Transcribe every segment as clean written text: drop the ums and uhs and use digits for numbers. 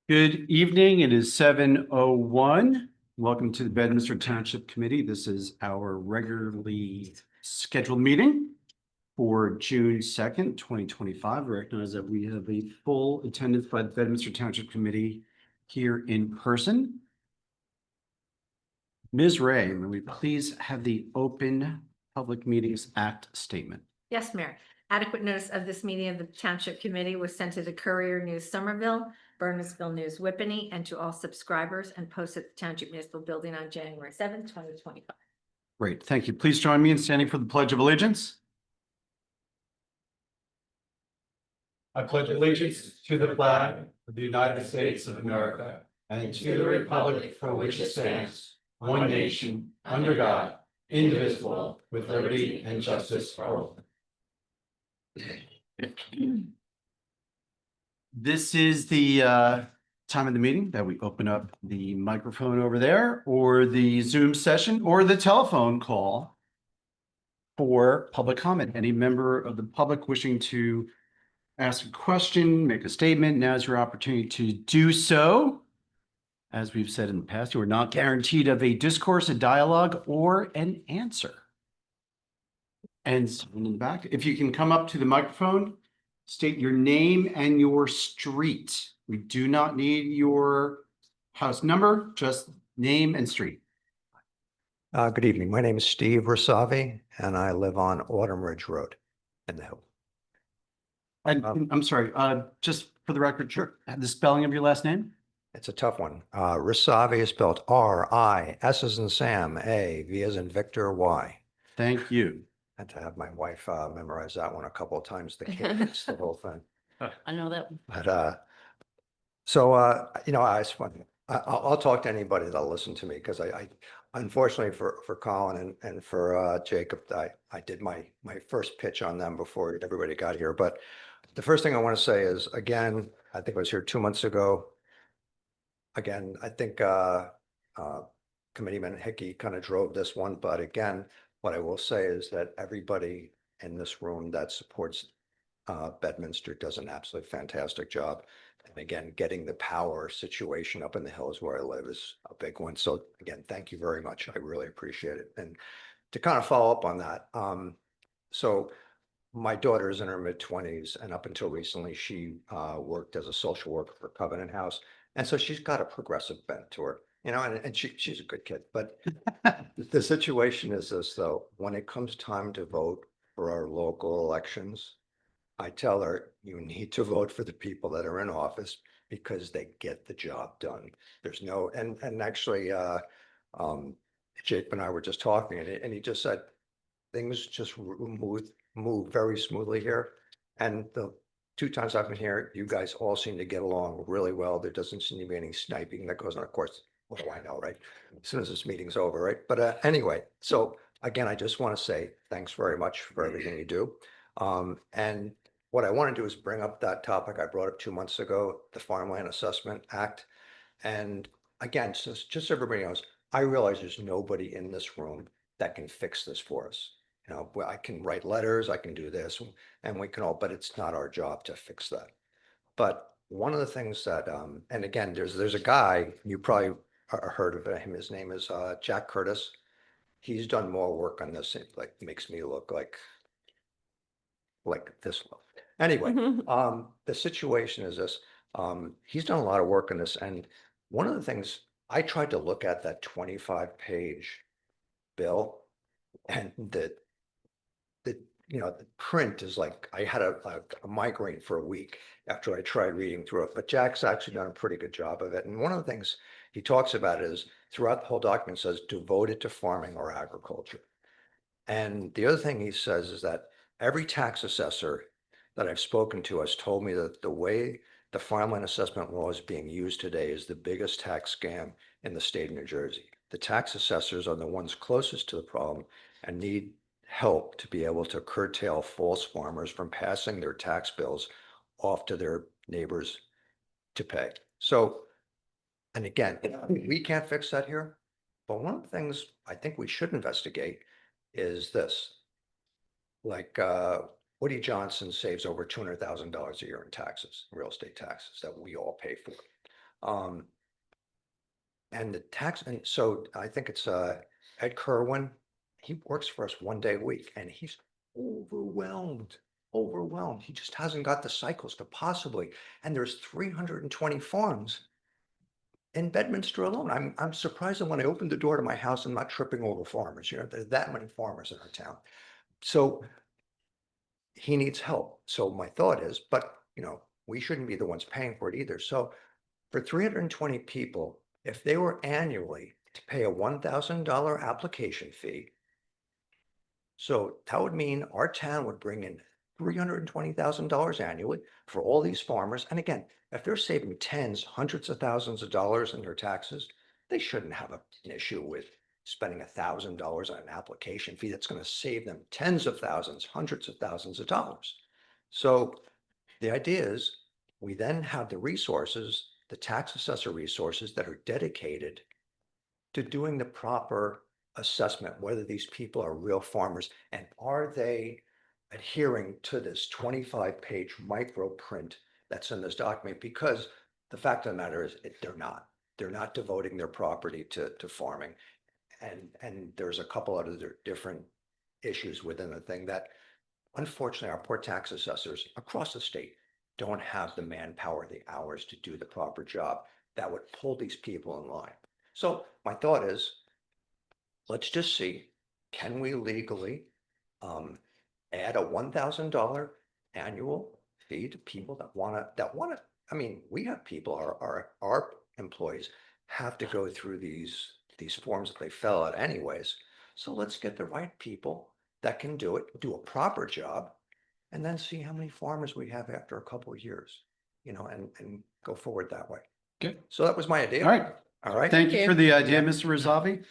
Good evening. It is 7:01. Welcome to the Bedminster Township Committee. This is our regularly scheduled meeting for June 2nd, 2025. I recognize that we have a full attendance by the Bedminster Township Committee here in person. Ms. Ray, may we please have the Open Public Meetings Act statement? Yes, Mayor. Adequate notice of this meeting of the Township Committee was sent to the Courier News Somerville, Bernardsville News Whippany, and to all subscribers and posted at the Township Municipal Building on January 7th, 2025. Great, thank you. Please join me in standing for the Pledge of Allegiance. I pledge allegiance to the flag of the United States of America and to the republic for which it stands, one nation, under God, indivisible, with liberty and justice for all. This is the time of the meeting that we open up the microphone over there, or the Zoom session, or the telephone call for public comment. Any member of the public wishing to ask a question, make a statement, now's your opportunity to do so. As we've said in the past, you are not guaranteed of a discourse, a dialogue, or an answer. And someone in the back, if you can come up to the microphone, state your name and your street. We do not need your house number, just name and street. Good evening. My name is Steve Rosavi, and I live on Autumn Ridge Road in the Hill. And I'm sorry, just for the record, sure, the spelling of your last name? It's a tough one. Rosavi is spelled R-I, S as in Sam, A, V as in Victor, Y. Thank you. Had to have my wife memorize that one a couple of times. The cadence, the whole thing. I know that. But I'll talk to anybody that'll listen to me, because I unfortunately for Colin and for Jacob, I did my first pitch on them before everybody got here. But the first thing I want to say is, again, I think I was here 2 months ago. Again, I think Committeeman Hickey kind of drove this one, but again, what I will say is that everybody in this room that supports Bedminster does an absolutely fantastic job. And again, getting the power situation up in the hills where I live is a big one. So again, thank you very much. I really appreciate it. And to kind of follow up on that, so my daughter is in her mid-20s, and up until recently, she worked as a social worker for Covenant House. And so she's got a progressive bent to her, and she's a good kid. But the situation is this, though: when it comes time to vote for our local elections, I tell her, you need to vote for the people that are in office because they get the job done. There's no, and actually, Jake and I were just talking, and he just said things just move very smoothly here. And the 2 times I've been here, you guys all seem to get along really well. There doesn't seem to be any sniping that goes on. Of course, what do I know, right? As soon as this meeting's over, right? But anyway, so again, I just want to say thanks very much for everything you do. And what I want to do is bring up that topic I brought up 2 months ago, the Farmland Assessment Act. And again, so just so everybody knows, I realize there's nobody in this room that can fix this for us. I can write letters, I can do this, and we can all, but it's not our job to fix that. But one of the things that, and again, there's a guy, you probably heard of him, his name is Jack Curtis. He's done more work on this. It like makes me look like this low. Anyway, the situation is this. He's done a lot of work on this. And one of the things, I tried to look at that 25-page bill, and the print is like, I had a migraine for a week after I tried reading through it. But Jack's actually done a pretty good job of it. And one of the things he talks about is throughout the whole document says devoted to farming or agriculture. And the other thing he says is that every tax assessor that I've spoken to has told me that the way the farmland assessment law is being used today is the biggest tax scam in the state of New Jersey. The tax assessors are the ones closest to the problem and need help to be able to curtail false farmers from passing their tax bills off to their neighbors to pay. So, and again, we can't fix that here, but one of the things I think we should investigate is this. Like Woody Johnson saves over $200,000 a year in taxes, real estate taxes that we all pay for. And the tax, and so I think it's Ed Kerwin, he works for us 1 day a week and he's overwhelmed. He just hasn't got the cycles to possibly, and there's 320 farms in Bedminster alone. I'm surprised that when I opened the door to my house, I'm not tripping over farmers. You know, there's that many farmers in our town. So he needs help. So my thought is, but you know, we shouldn't be the ones paying for it either. So for 320 people, if they were annually to pay a $1,000 application fee, so that would mean our town would bring in $320,000 annually for all these farmers. And again, if they're saving tens, hundreds of thousands of dollars in their taxes, they shouldn't have an issue with spending $1,000 on an application fee that's going to save them tens of thousands, hundreds of thousands of dollars. So the idea is we then have the resources, the tax assessor resources that are dedicated to doing the proper assessment, whether these people are real farmers and are they adhering to this 25-page micro print that's in this document, because the fact of the matter is they're not devoting their property to farming. And there's a couple other different issues within the thing that unfortunately our poor tax assessors across the state don't have the manpower, the hours to do the proper job that would pull these people in line. So my thought is, let's just see, can we legally add a $1,000 annual fee to people that want to, I mean, we have people, our employees have to go through these forms that they fill out anyways. So let's get the right people that can do it, do a proper job, and then see how many farmers we have after a couple of years, you know, and go forward that way. Good. So that was my idea. All right. All right. Thank you for the idea, Mr. Razavi.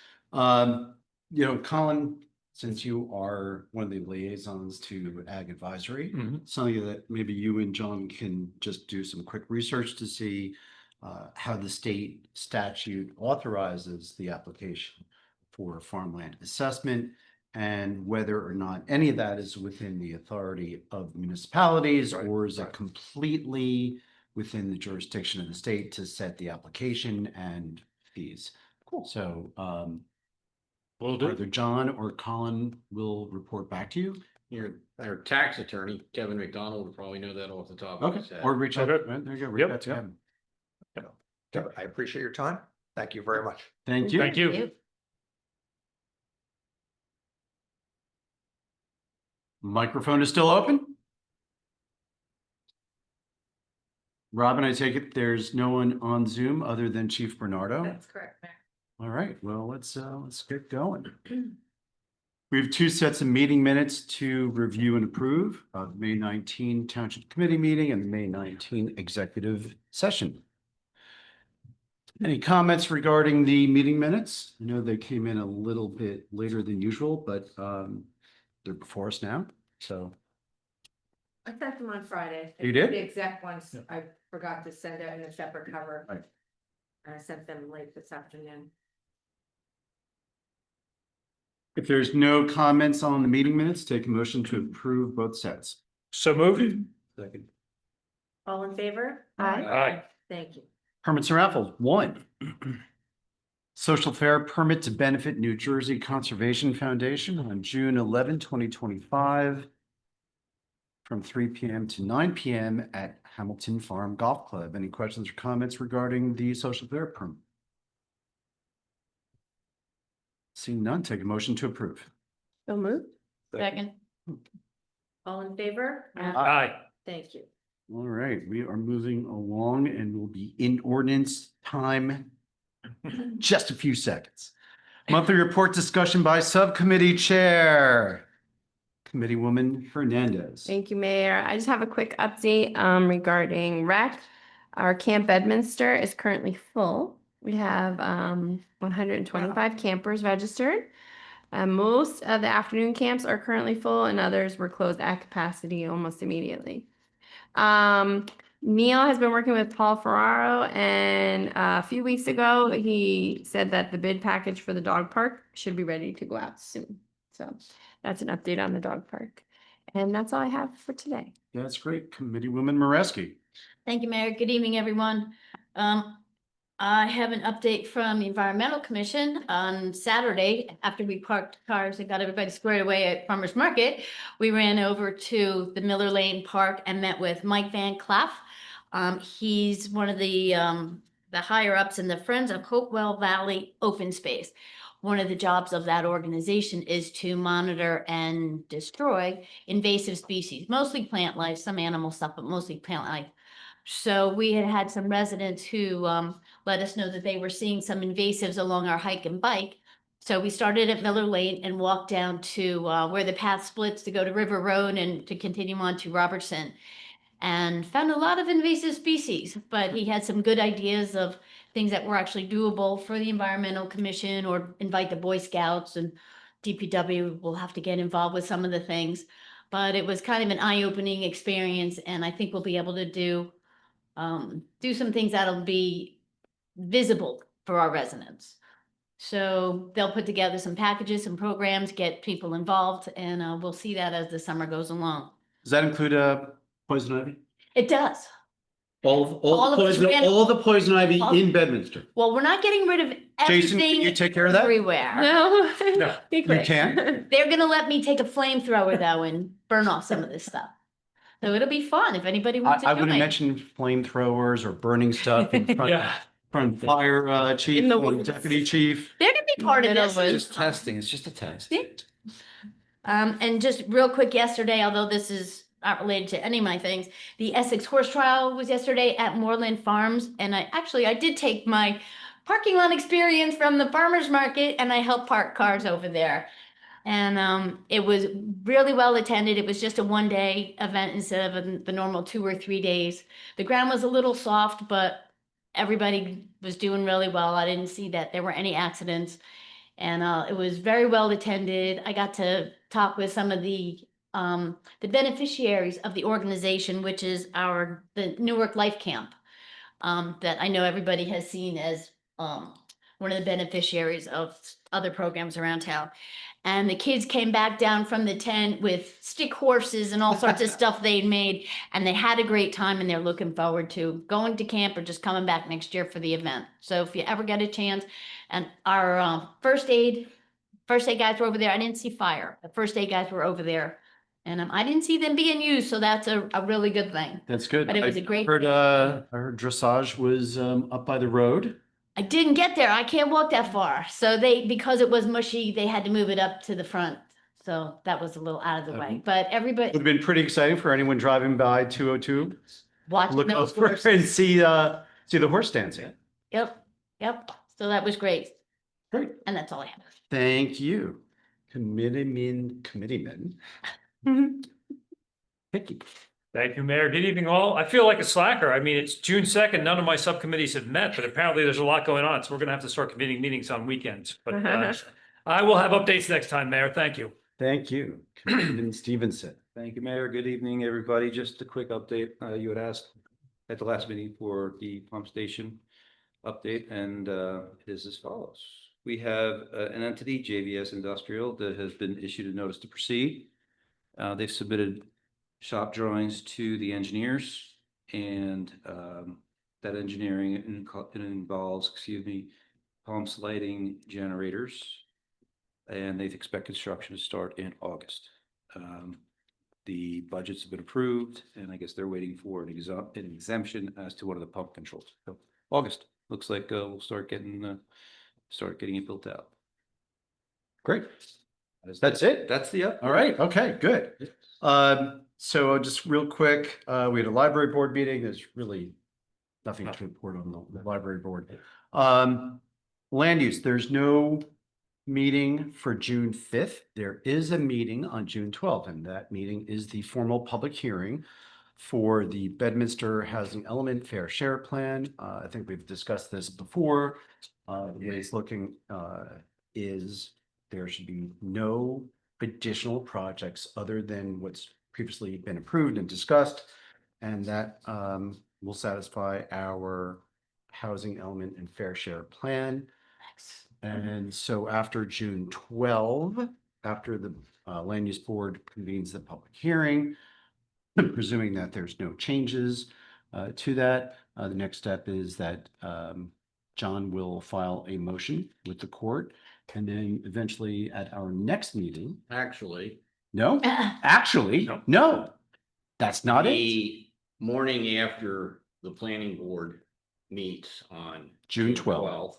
You know, Colin, since you are one of the liaisons to Ag Advisory, something that maybe you and John can just do some quick research to see how the state statute authorizes the application for farmland assessment and whether or not any of that is within the authority of municipalities, Right, or is it right. completely within the jurisdiction of the state to set the application and fees. Cool. So Will do. either John or Colin will report back to you. Our tax attorney, Kevin McDonald, would probably know that off the top of Okay, his head. or reach out. Okay. Right, there you go. Reach Yep, out to yep. him. I appreciate your time. Thank you very much. Thank you. Thank you. Microphone is still open. Robin, I take it there's no one on Zoom other than Chief Bernardo. That's correct, Mayor. All right, well, let's get going. We have two sets of meeting minutes to review and approve, May 19 Township Committee meeting and the May 19 executive session. Any comments regarding the meeting minutes? I know they came in a little bit later than usual, but they're before us now, so. I sent them on Friday. You did? The exact ones I forgot to send out in a separate cover. Right. I sent them late this afternoon. If there's no comments on the meeting minutes, take a motion to approve both sets. So moved. Second. All in favor? Aye. Thank you. Permits and raffles, 1. Social fair permit to benefit New Jersey Conservation Foundation on June 11, 2025. From 3 p.m. to 9 p.m. at Hamilton Farm Golf Club. Any questions or comments regarding the social fair permit? Seeing none, take a motion to approve. So moved. Second. All in favor? Aye. Thank you. All right, we are moving along and we'll be in ordinance time just a few seconds. Monthly report discussion by subcommittee chair, Committeewoman Fernandez. Thank you, Mayor. I just have a quick update regarding rec. Our Camp Bedminster is currently full. We have 125 campers registered. Most of the afternoon camps are currently full and others were closed at capacity almost immediately. Neil has been working with Paul Ferraro, and a few weeks ago, he said that the bid package for the dog park should be ready to go out soon. So that's an update on the dog park. And that's all I have for today. That's great. Committeewoman Mareski. Thank you, Mayor. Good evening, everyone. I have an update from the Environmental Commission on Saturday. After we parked cars and got everybody squared away at Farmers Market, we ran over to the Miller Lane Park and met with Mike Van Claff. He's one of the higher ups in the Friends of Hopewell Valley Open Space. One of the jobs of that organization is to monitor and destroy invasive species, mostly plant life, some animal stuff, but mostly plant life. So we had some residents who let us know that they were seeing some invasives along our hike and bike. So we started at Miller Lane and walked down to where the path splits to go to River Road and to continue on to Robertson, and found a lot of invasive species. But he had some good ideas of things that were actually doable for the Environmental Commission, or invite the Boy Scouts, and DPW will have to get involved with some of the things. But it was kind of an eye-opening experience, and I think we'll be able to do some things that'll be visible for our residents. So they'll put together some packages, some programs, get people involved, and we'll see that as the summer goes along. Does that include poison ivy? It does. All All the of it's poison, ran- all the poison ivy all- in Bedminster. Well, we're not getting rid of Jason, can everything you take care of that? everywhere. No. No, Be You quick. can? They're gonna let me take a flamethrower though and burn off some of this stuff. So it'll be fun if anybody wants to I join. wouldn't mention flamthrowers or burning stuff in front, yeah. front fire chief, In the or woods. deputy chief. They're gonna be part of Middle this. woods. Just testing, it's just a test. Yeah. And just real quick, yesterday, although this is not related to any of my things, the Essex Horse Trial was yesterday at Moorland Farms, and I did take my parking lot experience from the farmer's market, and I helped park cars over there. And it was really well attended. It was just a one-day event instead of the normal 2 or 3 days. The ground was a little soft, but everybody was doing really well. I didn't see that there were any accidents. And it was very well attended. I got to talk with some of the beneficiaries of the organization, which is the Newark Life Camp, that I know everybody has seen as one of the beneficiaries of other programs around town. And the kids came back down from the tent with stick horses and all sorts of stuff they'd made, and they had a great time, and they're looking forward to going to camp or just coming back next year for the event. So if you ever get a chance, and our first aid guys were over there. I didn't see fire. The first aid guys were over there, and I didn't see them being used, so that's a really good thing. That's good. But it was I a great heard, day. I heard dressage was up by the road. I didn't get there. I can't walk that far. So because it was mushy, they had to move it up to the front. So that was a little out of the way, but Would everybody have been pretty exciting for anyone driving by 202. watching Look those over horses. and see the horse dancing. Yep. So that was great. Great. And that's all I have. Thank you. Committeeman. Vicky. Thank you, Mayor. Good evening, all. I feel like a slacker. I mean, it's June 2nd. None of my subcommittees have met, but apparently there's a lot going on. So we're going to have to start convening meetings on weekends. But I will have updates next time, Mayor. Thank you. Thank you. Committeeman Stevenson. Thank you, Mayor. Good evening, everybody. Just a quick update. You had asked at the last meeting for the pump station update, and it is as follows. We have an entity, JVS Industrial, that has been issued a notice to proceed. They've submitted shop drawings to the engineers, and that engineering involves, pumps, lighting, generators, and they expect construction to start in August. The budgets have been approved, and I guess they're waiting for an exemption as to one of the pump controls. So August looks like we'll start getting it built out. Great. That's it? That's the All right. Okay, good. So just real quick, we had a library board meeting. There's really nothing to report on the library board. Land use, there's no meeting for June 5th. There is a meeting on June 12th, and that meeting is the formal public hearing for the Bedminster Housing Element Fair Share Plan. I think we've discussed this before. The way it's looking is there should be no additional projects other than what's previously been approved and discussed, and that will satisfy our housing element and fair share plan. And so after June 12, after the Land Use Board convenes the public hearing. Presuming that there's no changes to that, the next step is that John will file a motion with the court. And then eventually at our next meeting, Actually, no, actually, No. no, that's not it. the morning after the planning board meets on June 12th.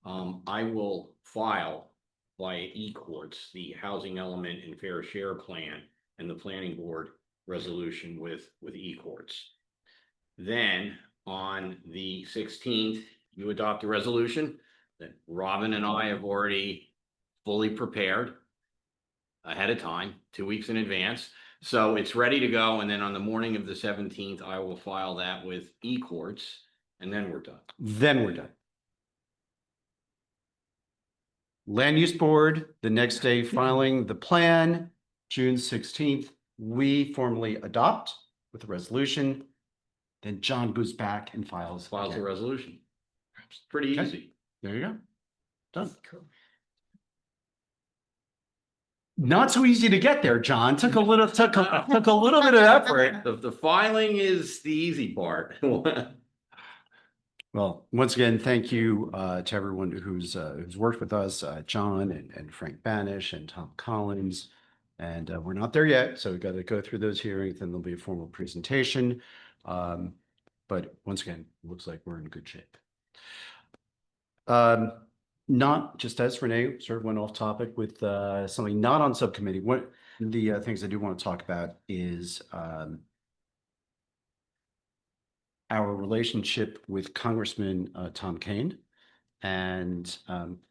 I will file via e-courts, the housing element and fair share plan and the planning board resolution with e-courts. Then on the 16th, you adopt a resolution that Robin and I have already fully prepared ahead of time, 2 weeks in advance. So it's ready to go. And then on the morning of the 17th, I will file that with e-courts and then we're done. Then we're done. Land Use Board, the next day filing the plan, June 16th, we formally adopt with a resolution. Then John goes back and files. Files a again. resolution. It's pretty Okay. easy. There you go. Done. Not so easy to get there, John. Took a little bit of effort. The filing is the easy part. Well, once again, thank you to everyone who's worked with us, John and Frank Banish and Tom Collins. And we're not there yet, so we've got to go through those hearings, then there'll be a formal presentation. But once again, it looks like we're in good shape. Not just as Renee sort of went off topic with something not on subcommittee. What the things I do want to talk about is our relationship with Congressman Tom Kane. And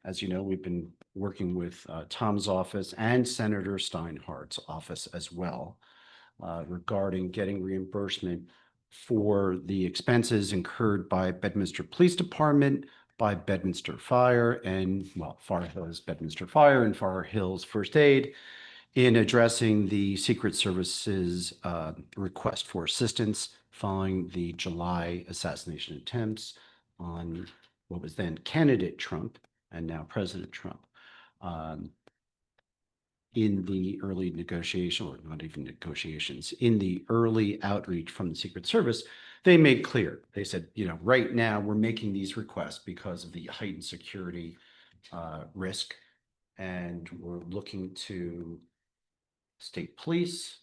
as you know, we've been working with Tom's office and Senator Steinhardt's office as well regarding getting reimbursement for the expenses incurred by Bedminster Police Department, by Bedminster Fire, and well, Far Hills Bedminster Fire and Far Hills First Aid in addressing the Secret Service's request for assistance following the July assassination attempts on what was then candidate Trump and now President Trump. In the early negotiation, or not even negotiations, in the early outreach from the Secret Service, they made clear, they said, you know, right now we're making these requests because of the heightened security risk, and we're looking to state police,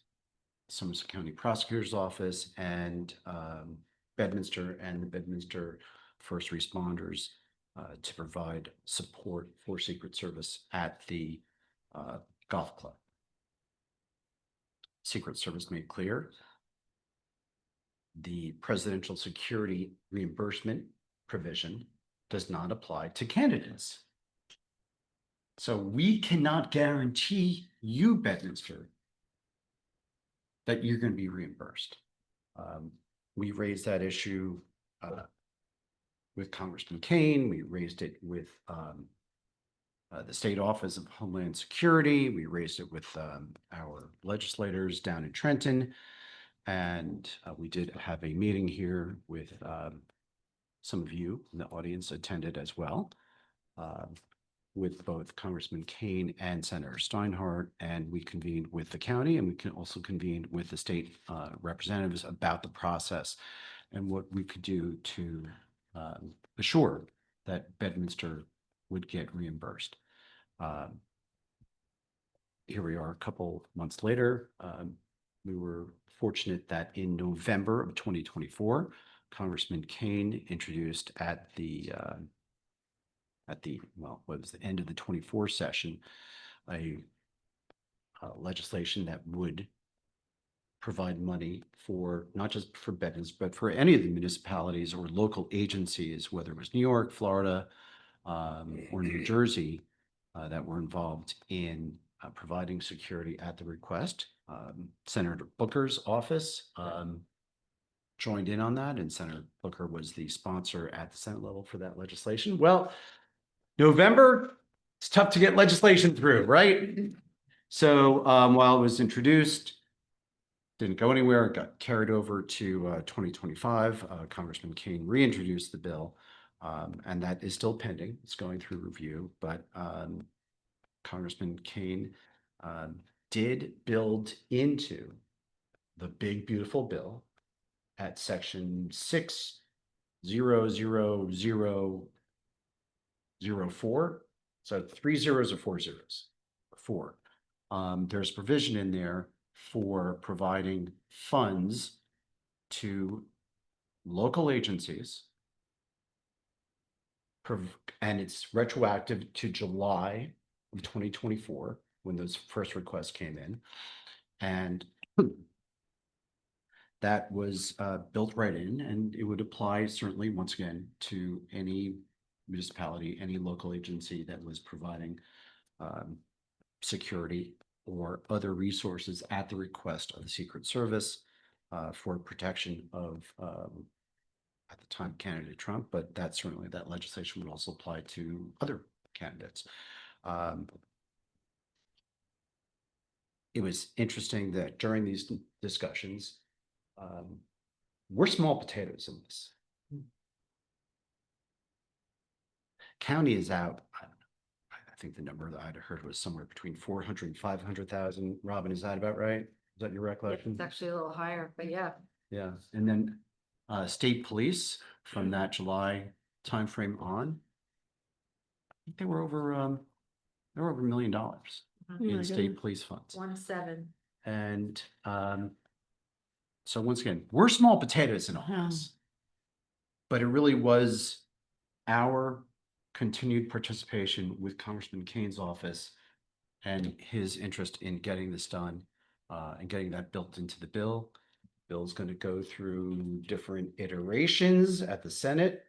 Somerset County Prosecutor's Office, and Bedminster and the Bedminster first responders to provide support for Secret Service at the golf club. Secret Service made clear the presidential security reimbursement provision does not apply to candidates. So we cannot guarantee you, Bedminster, that you're going to be reimbursed. We raised that issue with Congressman Kane. We raised it with the State Office of Homeland Security. We raised it with our legislators down in Trenton. And we did have a meeting here with some of you in the audience attended as well, with both Congressman Kane and Senator Steinhardt. And we convened with the county, and we can also convene with the state representatives about the process and what we could do to assure that Bedminster would get reimbursed. Here we are a couple months later. We were fortunate that in November of 2024, Congressman Kane introduced at the well, what was the end of the 24 session, a legislation that would provide money for not just for Bedminster, but for any of the municipalities or local agencies, whether it was New York, Florida, or New Jersey, that were involved in providing security at the request. Senator Booker's office joined in on that, and Senator Booker was the sponsor at the Senate level for that legislation. Well, November, it's tough to get legislation through, right? So while it was introduced, didn't go anywhere, it got carried over to 2025. Congressman Kane reintroduced the bill, and that is still pending. It's going through review, but Congressman Kane did build into the big beautiful bill at section 6000004. So 3 zeros or 4 zeros. 4. There's provision in there for providing funds to local agencies. And it's retroactive to July of 2024, when those first requests came in. And that was built right in, and it would apply certainly, once again, to any municipality, any local agency that was providing security or other resources at the request of the Secret Service for protection of, at the time, candidate Trump, but that certainly, that legislation would also apply to other candidates. It was interesting that during these discussions, we're small potatoes in this. County is out. I think the number that I'd heard was somewhere between 400 and 500,000. Robin, is that about right? Is that your recollection? It's actually a little higher, but yeah. Yeah, and then state police from that July timeframe on, I think they were over $1 million in state police funds. 1.7. And so once again, we're small potatoes in all this, but it really was our continued participation with Congressman Kane's office and his interest in getting this done and getting that built into the bill. Bill's going to go through different iterations at the Senate,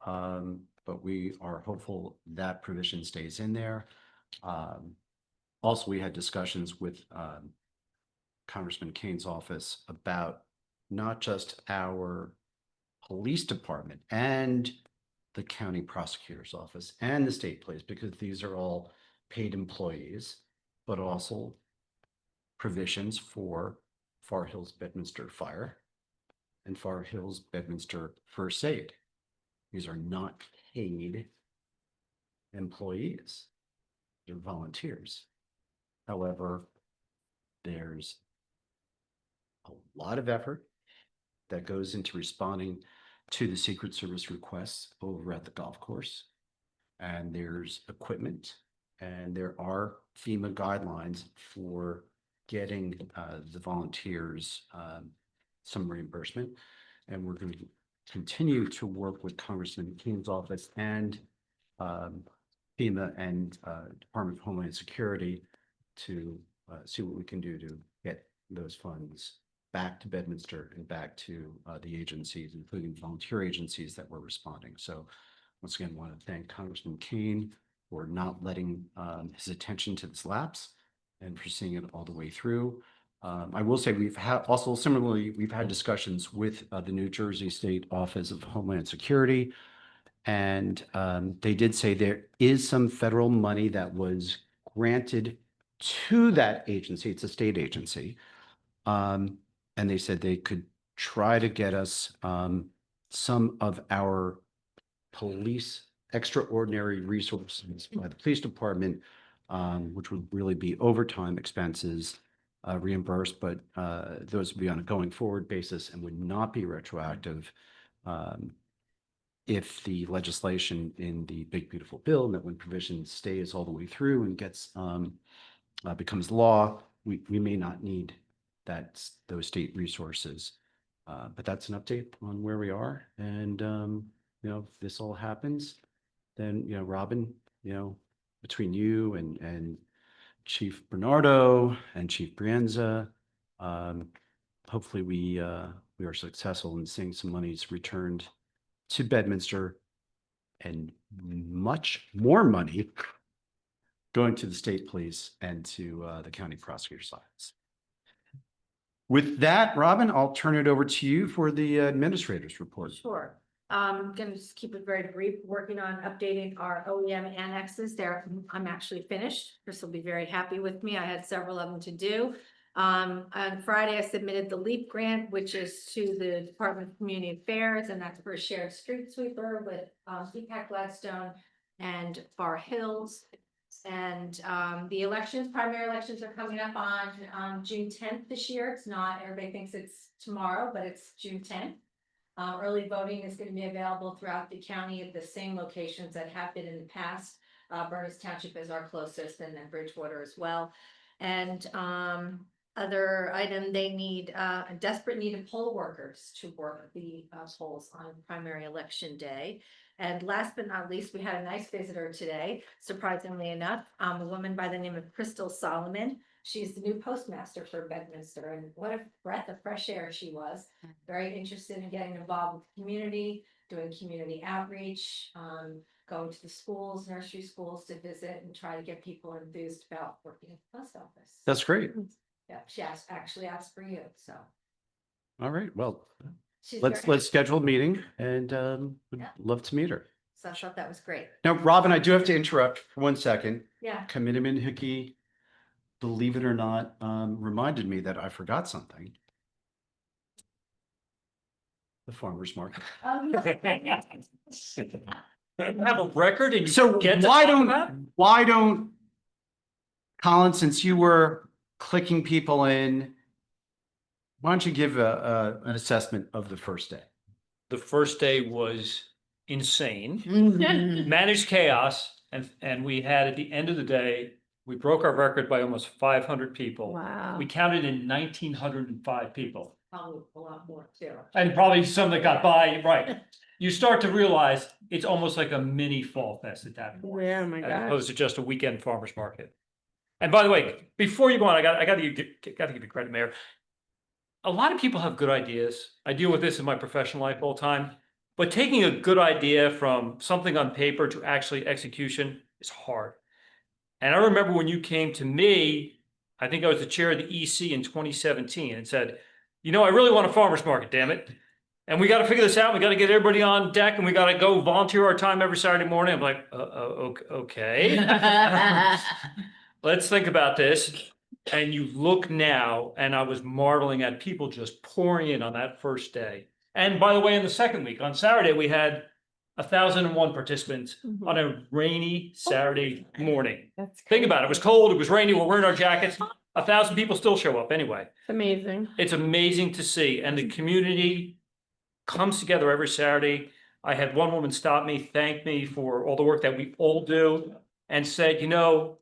but we are hopeful that provision stays in there. Also, we had discussions with Congressman Kane's office about not just our police department and the county prosecutor's office and the state police, because these are all paid employees, but also provisions for Far Hills Bedminster Fire and Far Hills Bedminster First Aid. These are not paid employees. They're volunteers. However, there's a lot of effort that goes into responding to the Secret Service requests over at the golf course. And there's equipment, and there are FEMA guidelines for getting the volunteers some reimbursement. And we're going to continue to work with Congressman Kane's office and FEMA and Department of Homeland Security to see what we can do to get those funds back to Bedminster and back to the agencies, including volunteer agencies that were responding. So once again, I want to thank Congressman Kane for not letting his attention to this lapse and for seeing it all the way through. I will say we've had also similarly, we've had discussions with the New Jersey State Office of Homeland Security, and they did say there is some federal money that was granted to that agency. It's a state agency. And they said they could try to get us some of our police extraordinary resources by the police department, which would really be overtime expenses reimbursed, but those would be on a going forward basis and would not be retroactive if the legislation in the big beautiful bill, that when provision stays all the way through and gets becomes law, we may not need those state resources. But that's an update on where we are. And, if this all happens, then, Robin, between you and Chief Bernardo and Chief Brienza, hopefully we are successful in seeing some monies returned to Bedminster and much more money going to the state police and to the county prosecutor's office. With that, Robin, I'll turn it over to you for the administrator's report. Sure. I'm going to just keep it very brief, working on updating our OEM annexes there. I'm actually finished. Chris will be very happy with me. I had several of them to do. On Friday, I submitted the LEAP grant, which is to the Department of Community Affairs, and that's for a shared street sweeper with EPAC Gladstone and Far Hills. And the elections, primary elections are coming up on June 10th this year. It's not, everybody thinks it's tomorrow, but it's June 10th. Early voting is going to be available throughout the county at the same locations that have been in the past. Berners Township is our closest, and then Bridgewater as well. And other item, they need a desperate need of poll workers to work the polls on primary election day. And last but not least, we had a nice visitor today, surprisingly enough, a woman by the name of Crystal Solomon. She's the new postmaster for Bedminster, and what a breath of fresh air she was. Very interested in getting involved with the community, doing community outreach, going to the schools, nursery schools to visit and try to get people enthused about working at the post office. That's great. Yeah, she actually asked for you, so. All right, well, she's let's very- schedule a meeting and would Yeah. love to meet her. So I thought that was great. Now, Robin, I do have to interrupt for 1 second. Yeah. Committeeman Hickey, believe it or not, reminded me that I forgot something. The farmer's market. Have a record and you So forget to why talk about it? don't, Colin, since you were clicking people in, why don't you give an assessment of the first day? The first day was insane, Mhm. managed chaos, and we had, at the end of the day, we broke our record by almost 500 people. Wow. We counted in 1,905 people, Probably a lot more too. and probably some that got by, right. You start to realize it's almost like a mini fall fest at that point, Yeah, oh my as gosh. opposed to just a weekend farmer's market. And by the way, before you go on, I got to give you credit, Mayor. A lot of people have good ideas. I deal with this in my professional life all the time, but taking a good idea from something on paper to actually execution is hard. And I remember when you came to me, I think I was the chair of the EC in 2017, and said, you know, I really want a farmer's market, damn it. And we got to figure this out. We got to get everybody on deck, and we got to go volunteer our time every Saturday morning. I'm like, okay. Let's think about this. And you look now, and I was marveling at people just pouring in on that first day. And by the way, in the second week, on Saturday, we had 1,001 participants on a rainy Saturday morning. That's Think about it. It was cold, it was rainy, we're wearing our jackets. 1,000 people still show up anyway. amazing. It's amazing to see, and the community comes together every Saturday. I had one woman stop me, thank me for all the work that we all do, and said, you know,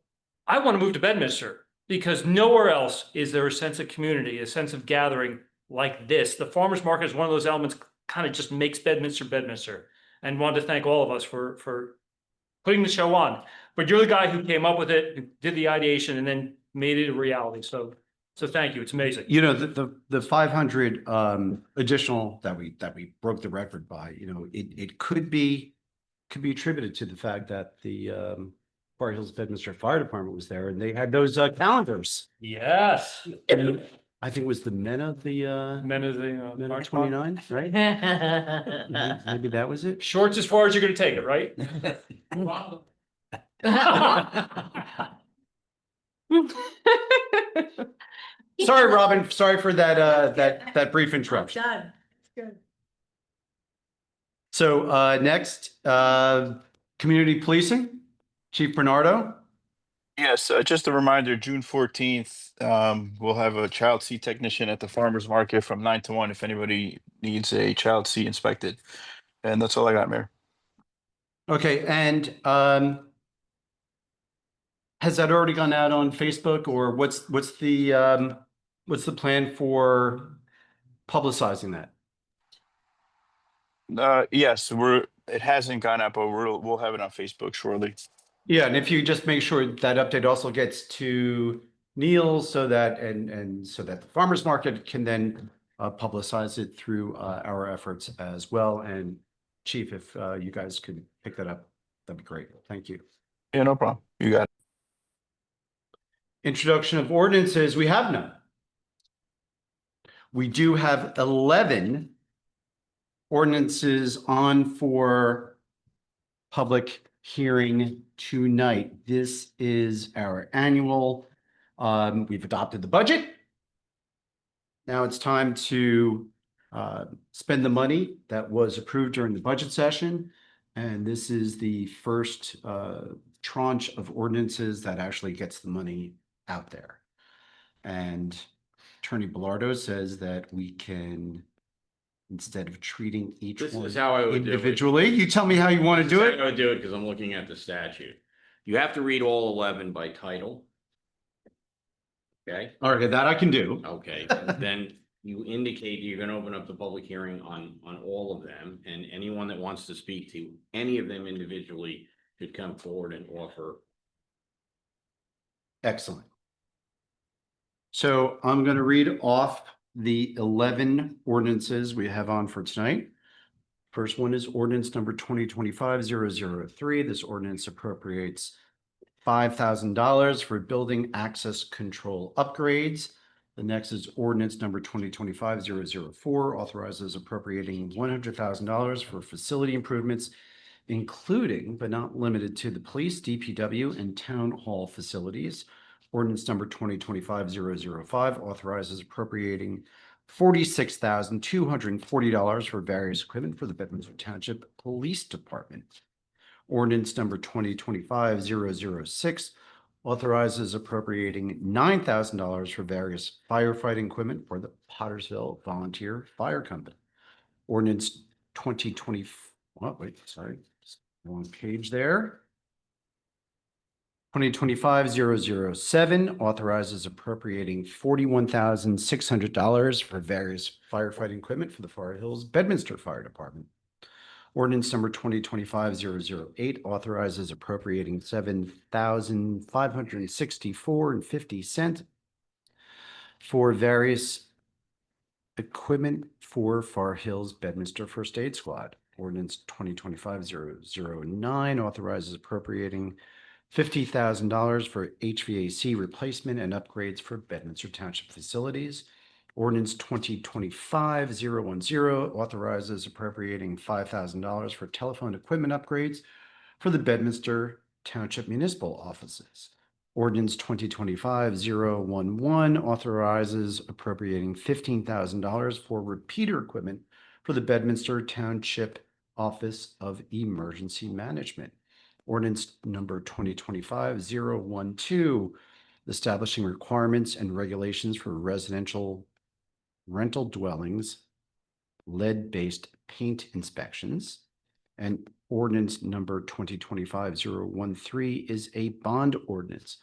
I want to move to Bedminster because nowhere else is there a sense of community, a sense of gathering like this. The farmer's market is one of those elements, kind of just makes Bedminster Bedminster. And wanted to thank all of us for putting the show on. But you're the guy who came up with it, who did the ideation, and then made it a reality. So thank you. It's amazing. You know, the 500 additional that we broke the record by, you know, it could be attributed to the fact that the Bar Hills Bedminster Fire Department was there and they had those calendars. Yes. And I think it was the men of the Men of the men of March 29, right? Maybe that was it. Shorts as far as you're gonna take it, right? Sorry, Robin. Sorry for that that brief interruption. Done. Good. So next, community policing, Chief Bernardo. Yes, just a reminder, June 14th, we'll have a child seat technician at the farmer's market from 9 to 1 if anybody needs a child seat inspected. And that's all I got, Mayor. Okay, and has that already gone out on Facebook, or what's the plan for publicizing that? Yes, it hasn't gone up, but we'll have it on Facebook shortly. Yeah, and if you just make sure that update also gets to Neil so that and so that the farmers market can then publicize it through our efforts as well. And Chief, if you guys could pick that up, that'd be great. Thank you. Yeah, no problem. You got it. Introduction of ordinances, we have none. We do have 11 ordinances on for public hearing tonight. This is our annual, we've adopted the budget. Now it's time to spend the money that was approved during the budget session. And this is the first tranche of ordinances that actually gets the money out there. And Attorney Bellardo says that we can, instead of treating each This one is how I would do it. individually, you tell me how you want to do I it. would do it because I'm looking at the statute. You have to read all 11 by title. Okay, All right, that I can do. okay, then you indicate you're gonna open up the public hearing on all of them, and anyone that wants to speak to any of them individually should come forward and offer. Excellent. So I'm going to read off the 11 ordinances we have on for tonight. First one is ordinance number 2025-003. This ordinance appropriates $5,000 for building access control upgrades. The next is ordinance number 2025-004, authorizes appropriating $100,000 for facility improvements, including but not limited to the police, DPW, and town hall facilities. Ordinance number 2025-005 authorizes appropriating $46,240 for various equipment for the Bedminster Township Police Department. Ordinance number 2025-006 authorizes appropriating $9,000 for various firefighting equipment for the Pottersville Volunteer Fire Company. Ordinance 2020, oh, wait, sorry, wrong page there. 2025-007 authorizes appropriating $41,600 for various firefighting equipment for the Far Hills Bedminster Fire Department. Ordinance number 2025-008 authorizes appropriating $7,564.50 for various equipment for Far Hills Bedminster First Aid Squad. Ordinance 2025-009 authorizes appropriating $50,000 for HVAC replacement and upgrades for Bedminster Township facilities. Ordinance 2025-010 authorizes appropriating $5,000 for telephone equipment upgrades for the Bedminster Township municipal offices. Ordinance 2025-011 authorizes appropriating $15,000 for repeater equipment for the Bedminster Township Office of Emergency Management. Ordinance number 2025-012, establishing requirements and regulations for residential rental dwellings, lead-based paint inspections. And ordinance number 2025-013 is a bond ordinance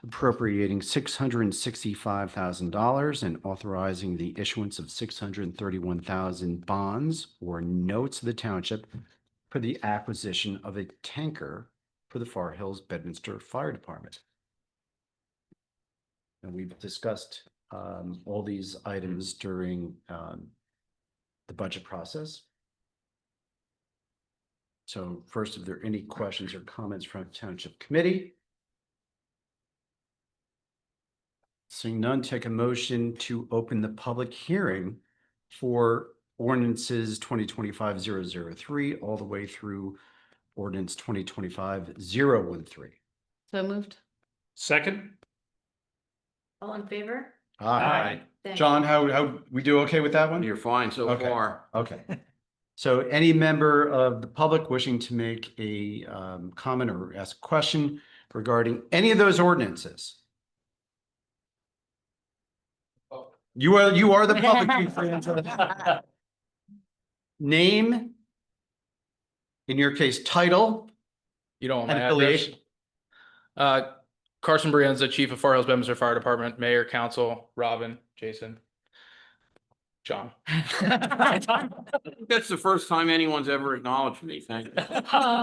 appropriating $665,000 and authorizing the issuance of 631,000 bonds or notes of the township for the acquisition of a tanker for the Far Hills Bedminster Fire Department. And we've discussed all these items during the budget process. So first, if there are any questions or comments from Township Committee? Seeing none, take a motion to open the public hearing for ordinances 2025-003 all the way through ordinance 2025-013. So moved. Second? All in favor? Aye. Thank John, how we do okay with that one? You're fine so Okay. far. Okay. So any member of the public wishing to make a comment or ask a question regarding any of those ordinances? You are the public. you friends. Name, in your case, title You don't want and my address? affiliation. Carson Brienza, Chief of Far Hills Bedminster Fire Department, Mayor, Council, Robin, Jason, John. That's the first time anyone's ever acknowledged me. Thank you.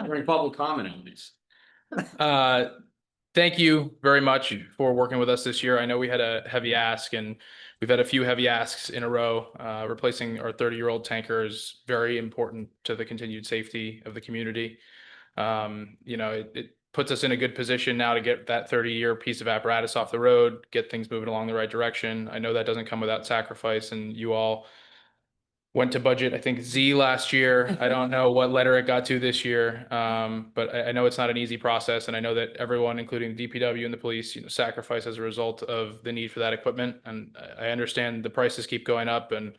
During public comment on this. Thank you very much for working with us this year. I know we had a heavy ask and we've had a few heavy asks in a row. Replacing our 30-year-old tanker is very important to the continued safety of the community. It puts us in a good position now to get that 30-year piece of apparatus off the road, get things moving along the right direction. I know that doesn't come without sacrifice, and you all went to budget, I think, Z last year. I don't know what letter it got to this year, but I know it's not an easy process, and I know that everyone, including DPW and the police, sacrifice as a result of the need for that equipment. And I understand the prices keep going up, and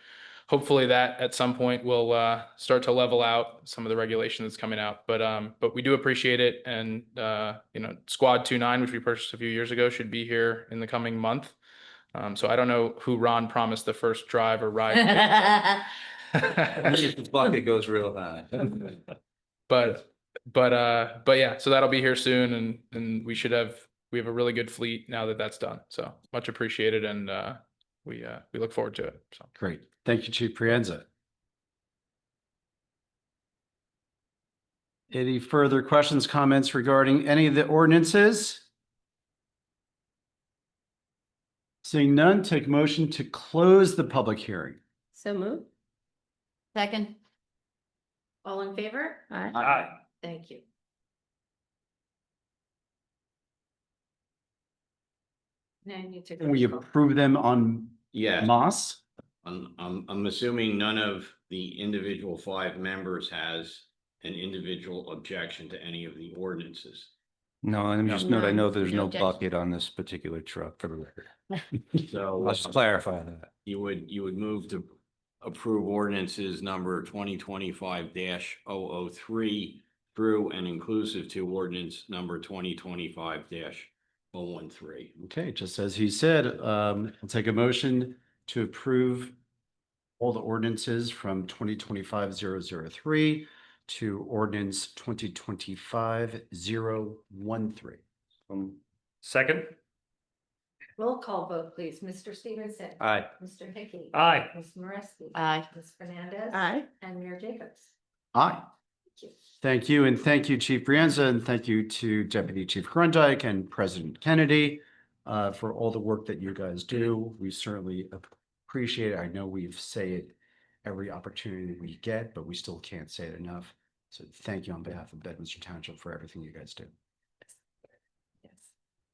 hopefully that at some point will start to level out some of the regulation that's coming out. But we do appreciate it. And Squad 29, which we purchased a few years ago, should be here in the coming month. So I don't know who Ron promised the first drive or ride. The bucket goes real high. But yeah, so that'll be here soon, and we have a really good fleet now that that's done. So much appreciated, and we look forward to it. So Great. Thank you, Chief Prienza. Any further questions, comments regarding any of the ordinances? Seeing none, take a motion to close the public hearing. So moved. Second. All in favor? Aye. Aye. Thank you. Now you need to. Can we approve them on Yeah, Moss? I'm assuming none of the individual 5 members has an individual objection to any of the ordinances. No, let me just note, I know there's No no objection. bucket on this particular truck for the record. So Let's clarify that. you would move to approve ordinances number 2025-003 through and inclusive to ordinance number 2025-013. Okay, just as he said, I'll take a motion to approve all the ordinances from 2025-003 to ordinance 2025-013. Second? Roll call vote, please. Mr. Stevenson. Aye. Mr. Hickey. Aye. Ms. Moreski. Aye. Ms. Fernandez. Aye. And Mayor Jacobs. Aye. Thank you. Thank you, and thank you, Chief Brienza, and thank you to Deputy Chief Grundike and President Kennedy for all the work that you guys do. We certainly appreciate it. I know we say it every opportunity we get, but we still can't say it enough. So thank you on behalf of Bedminster Township for everything you guys do. Yes.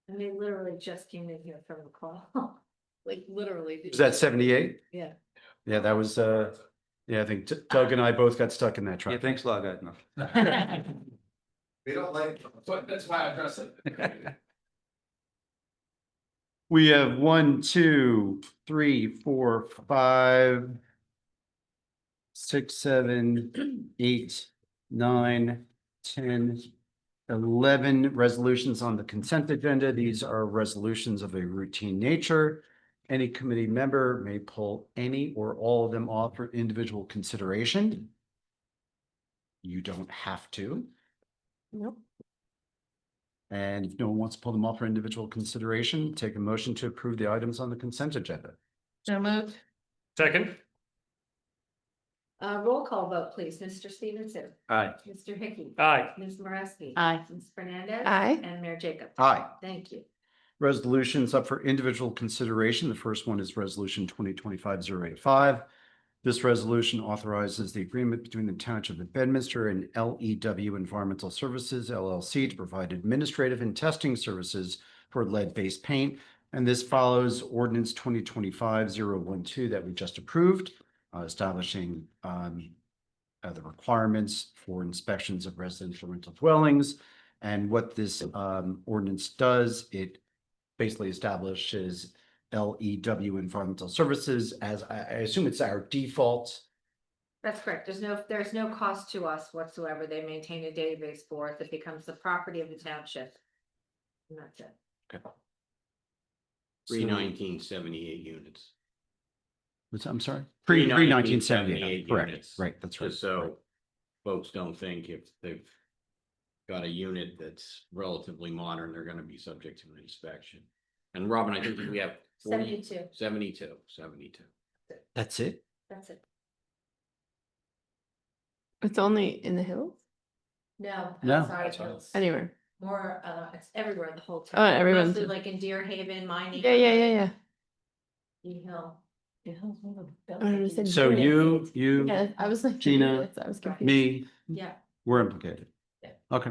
And they literally just came in here from the call. Like literally. Was that 78? Yeah. Yeah, that was, yeah, I think Doug and I both got stuck in that Yeah, truck. thanks a lot, guys. No. We don't like, but that's why I address it. We have 1, 2, 3, 4, 5, 6, 7, 8, 9, 10, 11 resolutions on the consent agenda. These are resolutions of a routine nature. Any committee member may pull any or all of them off for individual consideration. You don't have to. Nope. And if no one wants to pull them off for individual consideration, take a motion to approve the items on the consent agenda. So moved. Second? Roll call vote, please. Mr. Stevenson. Aye. Mr. Hickey. Aye. Ms. Moreski. Aye. Ms. Fernandez. Aye. And Mayor Jacobs. Aye. Thank you. Resolutions up for individual consideration. The first one is Resolution 2025-085. This resolution authorizes the agreement between the Township of Bedminster and LEW Environmental Services LLC to provide administrative and testing services for lead-based paint. And this follows Ordinance 2025-012 that we just approved, establishing the requirements for inspections of residential rental dwellings. And what this ordinance does, it basically establishes LEW Environmental Services as I assume it's our default. That's correct. There's no cost to us whatsoever. They maintain a database for it that becomes the property of the township. And that's it. 1978 units. I'm sorry? Pre- Pre 1978, 1978 correct, units. right, that's right. Just so folks don't think if they've got a unit that's relatively modern, they're gonna be subject to an inspection. And Robin, I think we have 72. 72. That's it? That's it. It's only in the hills? No. No. outside of hills. Anywhere? More, it's everywhere in the whole Oh, town. everyone's- Mostly like in Deer Haven, mining. Yeah. Hill. I understand. So you, Yeah, I was like. Gina, I was confused. me, Yeah. we're implicated. Yeah. Okay.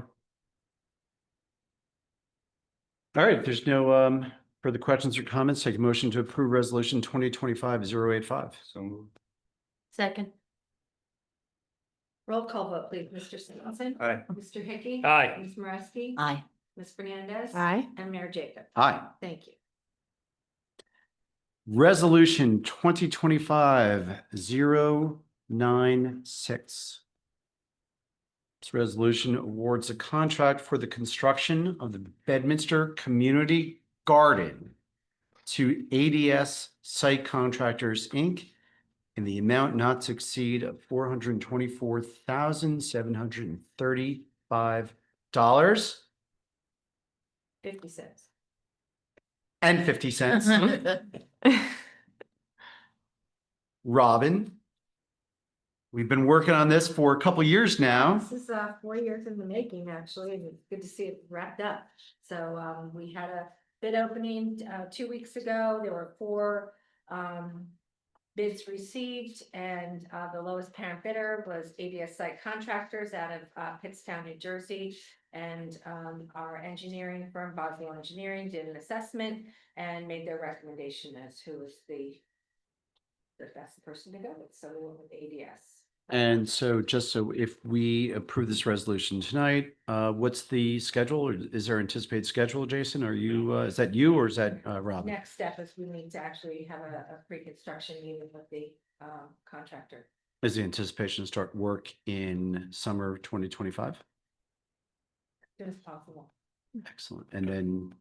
All right, if there's no further questions or comments, take a motion to approve Resolution 2025-085. So moved. Second. Roll call vote, please. Mr. Stevenson. Aye. Mr. Hickey. Aye. Ms. Moreski. Aye. Ms. Fernandez. Aye. And Mayor Jacobs. Aye. Thank you. Resolution 2025-096. This resolution awards a contract for the construction of the Bedminster Community Garden to ADS Site Contractors, Inc. in the amount not to exceed of $424,735 50 cents. and 50 cents. Robin, we've been working on this for a couple years now. This is 4 years in the making, actually, and it's good to see it wrapped up. So we had a bid opening 2 weeks ago. There were 4 bids received, and the lowest parent bidder was ABS Site Contractors out of Pittstown, New Jersey. And our engineering firm, Boswell Engineering, did an assessment and made their recommendation as who was the best person to go with. So we went with ABS. And so just so if we approve this resolution tonight, what's the schedule? Or is there anticipated schedule, Jason? Are you, is that you or is that Robin? Next step is we need to actually have a pre-construction meeting with the contractor. Is the anticipation to start work in summer 2025? As soon as possible. Excellent. And then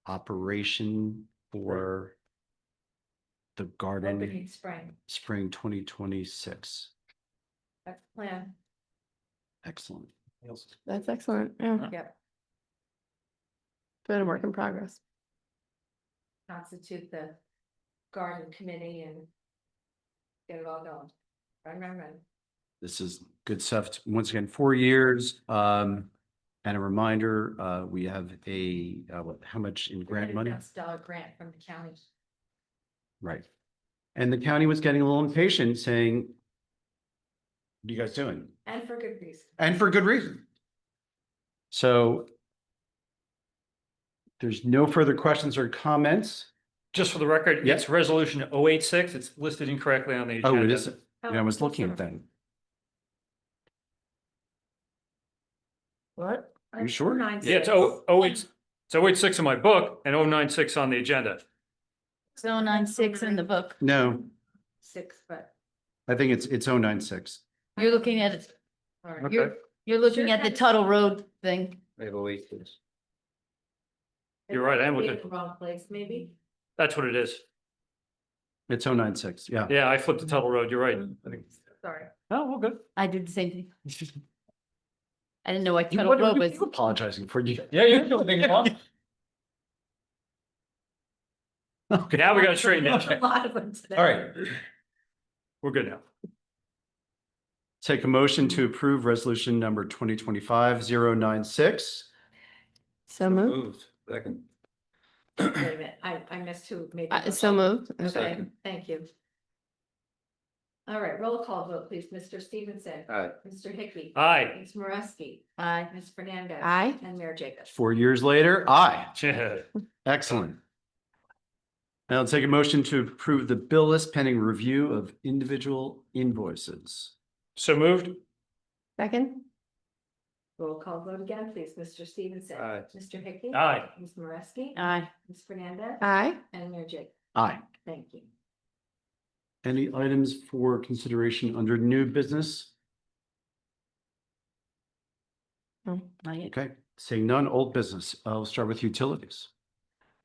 operation for the garden, Opening spring. 2026. That's the plan. Excellent. That's excellent. Yeah, Yep. been a work in progress. Constitute the garden committee and get it all going. Run. This is good stuff. Once again, 4 years. And a reminder, we have how much in grant money? $100,000 grant from the county. Right. And the county was getting a little impatient saying, what are you guys doing? And for good reason. And for good reason. So there's no further questions or comments. Just for the record, Yeah. it's resolution 086. It's listed incorrectly on the agenda. Oh, it is. Yeah, I was Oh, looking at that. What? Are you sure? Yeah, it's 086 in my book and 096 on the agenda. So 96 in the book. No, 6, but. I think it's 096. You're looking at it, All right. Okay. you're looking at the Tuttle Road thing. We have a wait, please. You're right, I am Maybe looking. in the wrong place, maybe. That's what it is. It's 096. Yeah. Yeah, I flipped the Tuttle Road. You're right. Sorry. Oh, well, good. I did the same thing. I didn't know what You- Tuttle what Road are was. you apologizing for? You. Yeah, you're doing things wrong. Okay. Now we got to straighten A it. lot of them today. All right. We're good now. Take a motion to approve resolution number 2025-096. So moved. Moved. Second. Wait a minute, I missed who made. the So motion. moved. Okay, Second. thank you. All right, roll call vote, please. Mr. Stevenson. Aye. Mr. Hickey. Aye. Ms. Moreski. Aye. Ms. Fernandez. Aye. And Mayor Jacobs. 4 years later, aye. Yeah. Excellent. Now I'll take a motion to approve the bill list pending review of individual invoices. So moved. Second. Roll call vote again, please. Mr. Stevenson. Aye. Mr. Hickey. Aye. Ms. Moreski. Aye. Ms. Fernandez. Aye. And Mayor Jacobs. Aye. Thank you. Any items for consideration under new business? No, not yet. Okay, seeing none, old business. I'll start with utilities.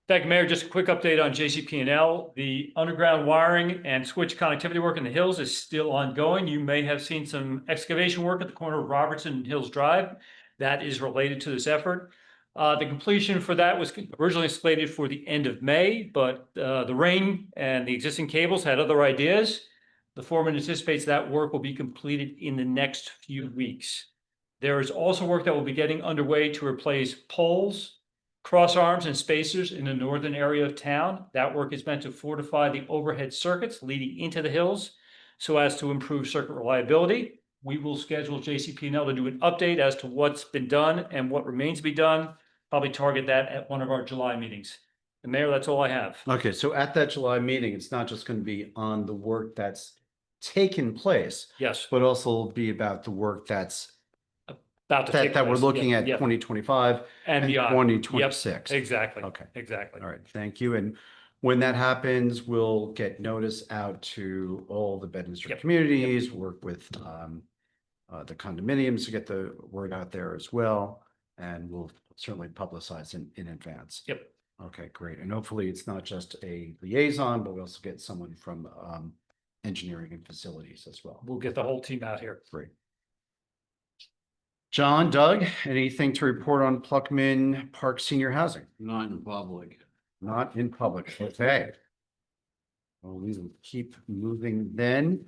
Thank you, Mayor. Just a quick update on JCP&L. The underground wiring and switch connectivity work in the hills is still ongoing. You may have seen some excavation work at the corner of Robertson and Hills Drive. That is related to this effort. The completion for that was originally slated for the end of May, but the rain and the existing cables had other ideas. The foreman anticipates that work will be completed in the next few weeks. There is also work that will be getting underway to replace poles, cross arms and spacers in the northern area of town. That work is meant to fortify the overhead circuits leading into the hills so as to improve circuit reliability. We will schedule JCP&L to do an update as to what's been done and what remains to be done. Probably target that at one of our July meetings. And Mayor, that's all I have. Okay, so at that July meeting, it's not just going to be on the work that's taken place, Yes, but also be about the work that's about to take that we're place. looking Yeah, at yeah. 2025 and beyond. 2026. Yep, exactly. Okay. Exactly. All right, thank you. And When that happens, we'll get notice out to all the Bedminster Yep. communities, work with the condominiums to get the word out there as well. And we'll certainly publicize in advance. Yep. Okay, great. And hopefully it's not just a liaison, but we also get someone from engineering and facilities as well. We'll get the whole team out here. Great. John, Doug, anything to report on Pluckman Park Senior Housing? Not in public. Not in public, okay. Well, we will keep moving then.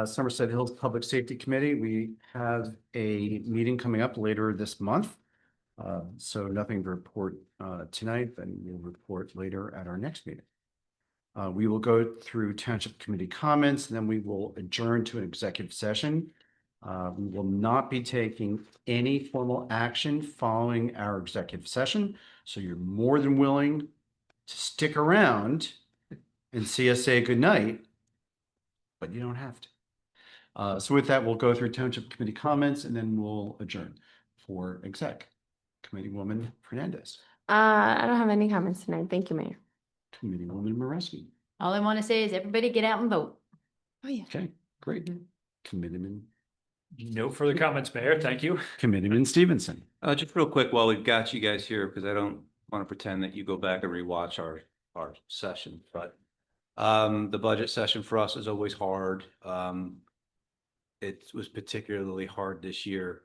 Somerset Hills Public Safety Committee, we have a meeting coming up later this month. So nothing to report tonight, then we'll report later at our next meeting. We will go through Township Committee comments, and then we will adjourn to an executive session. We will not be taking any formal action following our executive session, so you're more than willing to stick around and see us say goodnight, but you don't have to. So with that, we'll go through Township Committee comments and then we'll adjourn for exec. Committeewoman Fernandez, I don't have any comments tonight. Thank you, Mayor. Committeewoman Mareski. All I want to say is everybody get out and vote. Oh, yeah. Okay, great. Committeeman No further comments, Mayor. Thank you. Stevenson. Just real quick, while we've got you guys here, because I don't want to pretend that you go back and rewatch our session, but the budget session for us is always hard. It was particularly hard this year.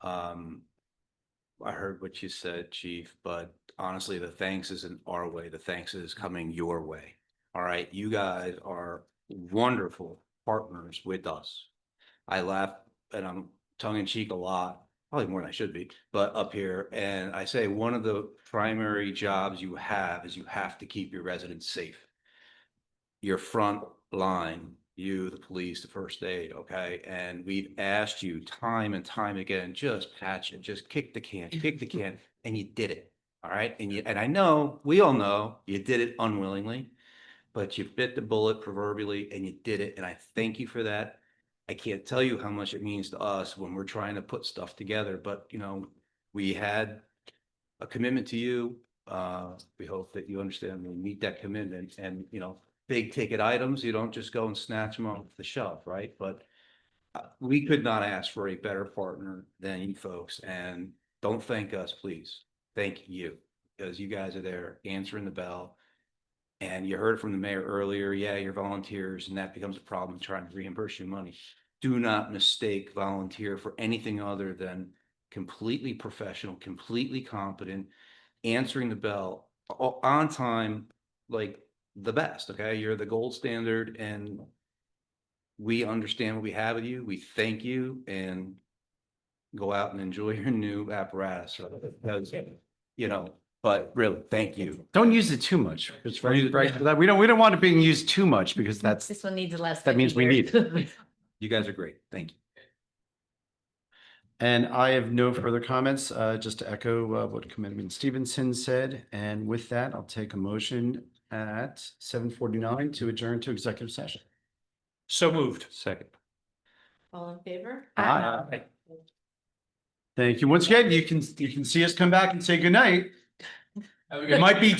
I heard what you said, Chief, but honestly, the thanks isn't our way. The thanks is coming your way. All right. You guys are wonderful partners with us. I laugh and I'm tongue in cheek a lot, probably more than I should be, but up here. And I say one of the primary jobs you have is you have to keep your residents safe. Your front line, you, the police, the first aid, okay? And we've asked you time and time again, just patch it, just kick the can, and you did it, all right? And I know, we all know, you did it unwillingly, but you bit the bullet proverbially and you did it, and I thank you for that. I can't tell you how much it means to us when we're trying to put stuff together, but we had a commitment to you. We hope that you understand we meet that commitment, and big ticket items, you don't just go and snatch them off the shelf, right? But we could not ask for a better partner than you folks, and don't thank us, please. Thank you, because you guys are there answering the bell. And you heard from the mayor earlier, yeah, you're volunteers, and that becomes a problem trying to reimburse you money. Do not mistake volunteer for anything other than completely professional, completely competent, answering the bell on time, like the best, okay? You're the gold standard, and we understand what we have with you. We thank you, and go out and enjoy your new apparatus. Because, but really, thank you. Don't use it too much. It's right. We don't want it being used too much because This one needs to last. that means 50 we years. need it. You guys are great. Thank you. And I have no further comments, just to echo what Committeeman Stevenson said. And with that, I'll take a motion at 7:49 to adjourn to executive session. So moved. Second. All in favor? Aye. Thank you. Once again, you can see us come back and say goodnight. It might be